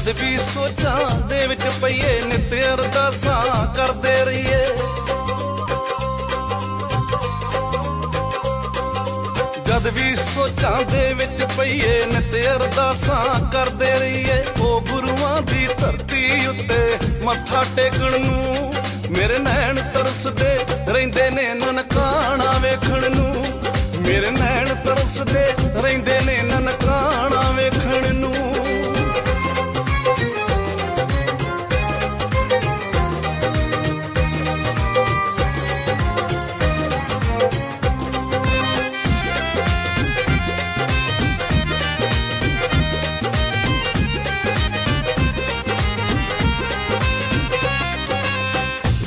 ਜਦ ਵੀ ਸੋਚਾਂ ਦੇ ਵਿੱਚ ਪਈਏ ਨਿਤ ਅਰਦਾਸਾਂ ਕਰਦੇ ਰਹੀਏ। ਜਦ ਵੀ ਸੋਚਾਂ ਦੇ ਵਿੱਚ ਪਈਏ ਨਿਤ ਅਰਦਾਸਾਂ ਕਰਦੇ ਰਹੀਏ। ਉਹ ਗੁਰੂਆਂ ਦੀ ਧਰਤੀ ਉੱਤੇ ਮੱਥਾ ਟੇਕਣ ਨੂੰ ਮੇਰੇ ਨੈਣ ਤਰਸਦੇ ਰਹਿੰਦੇ ਨੇ ਨਨਕਾਣਾ ਵੇਖਣ ਨੂੰ। ਮੇਰੇ ਨੈਣ ਤਰਸਦੇ ਰਹਿੰਦੇ ਨੇ ਨਨਕਾਣਾ ਵੇਖਣ ਨੂੰ।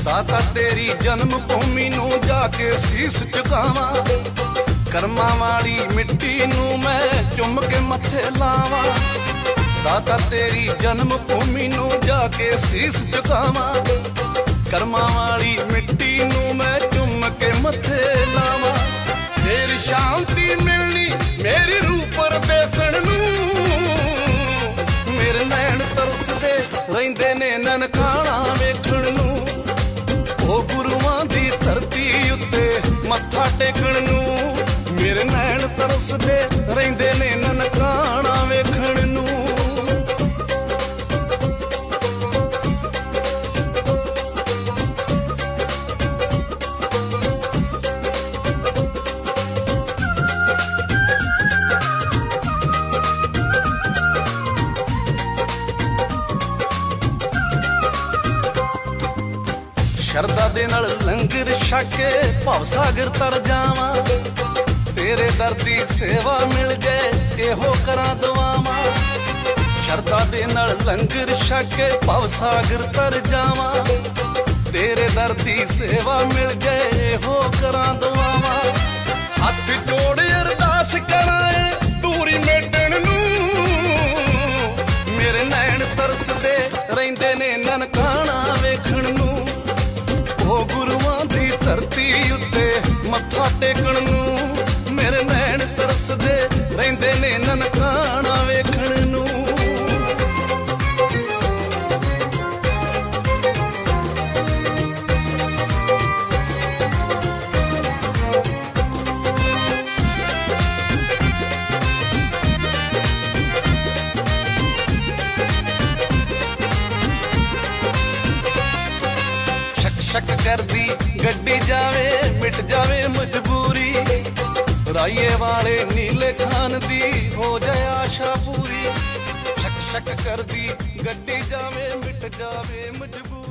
ਦਾਤਾ ਤੇਰੀ ਜਨਮ ਭੂਮੀ ਨੂੰ ਜਾ ਕੇ ਸੀਸ ਝੁਕਾਵਾਂ। ਕਰਮਾਂ ਵਾਲੀ ਮਿੱਟੀ ਨੂੰ ਮੈਂ ਚੁੰਮ ਕੇ ਮੱਥੇ ਲਾਵਾਂ। ਦਾਤਾ ਤੇਰੀ ਜਨਮ ਭੂਮੀ ਨੂੰ ਜਾ ਕੇ ਸੀਸ ਝੁਕਾਵਾਂ। ਕਰਮਾਂ ਵਾਲੀ ਮਿੱਟੀ ਨੂੰ ਮੈਂ ਚੁੰਮ ਕੇ ਮੱਥੇ ਲਾਵਾਂ। ਫੇਰ ਸ਼ਾਂਤੀ ਮਿਲਣੀ ਮੇਰੀ ਰੂਹ ਪਰਦੇਸਣ ਨੂੰ। ਮੇਰੇ ਨੈਣ ਤਰਸਦੇ ਰਹਿੰਦੇ ਨੇ ਨਨਕਾਣਾ ਵੇਖਣ ਨੂੰ। ਉਹ ਗੁਰੂਆਂ ਦੀ ਧਰਤੀ ਉੱਤੇ ਮੱਥਾ ਟੇਕਣ ਨੂੰ ਮੇਰੇ ਨੈਣ ਤਰਸਦੇ ਰਹਿੰਦੇ ਨੇ ਨਨਕਾਣਾ ਵੇਖਣ ਨੂੰ। ਸ਼ਰਧਾ ਦੇ ਨਾਲ ਲੰਗਰ ਛਕ ਕੇ ਭਵ ਸਾਗਰ ਤਰ ਜਾਵਾਂ। ਤੇਰੇ ਦਰ ਦੀ ਸੇਵਾ ਮਿਲ ਜੇ ਇਹੋ ਕਰਾਂ ਦੁਆਵਾਂ। ਸ਼ਰਧਾ ਦੇ ਨਾਲ ਲੰਗਰ ਛਕ ਕੇ ਭਵ ਸਾਗਰ ਤਰ ਜਾਵਾਂ। ਤੇਰੇ ਦਰ ਦੀ ਸੇਵਾ ਮਿਲ ਜੇ ਇਹੋ ਕਰਾਂ ਦੁਆਵਾਂ। ਹੱਥ ਜੋੜ ਅਰਦਾਸ ਕਰਾਂ ਦੂਰੀ ਮੇਟਣ ਨੂੰ। ਮੇਰੇ ਨੈਣ ਤਰਸਦੇ ਰਹਿੰਦੇ ਨੇ ਨਨਕਾਣਾ ਵੇਖਣ ਨੂੰ। ਉਹ ਗੁਰੂਆਂ ਦੀ ਧਰਤੀ ਉੱਤੇ ਮੱਥਾ ਟੇਕਣ ਨੂੰ ਮੇਰੇ ਨੈਣ ਤਰਸਦੇ ਰਹਿੰਦੇ ਨੇ ਨਨਕਾਣਾ ਵੇਖਣ ਨੂੰ। ਸ਼ੱਕ ਕਰਦੀ ਗੱਡੀ ਜਾਵੇ ਮਿਟ ਜਾਵੇ ਮਜਬੂਰੀ। ਰਾਈਏ ਵਾਲੇ ਨੀਲੇ ਖਾਨ ਦੀ ਹੋ ਜਾਏ ਆਸ਼ਾ ਪੂਰੀ। ਸ਼ੱਕ ਕਰਦੀ ਗੱਡੀ ਜਾਵੇ ਮਿਟ ਜਾਵੇ ਮਜਬੂਰੀ।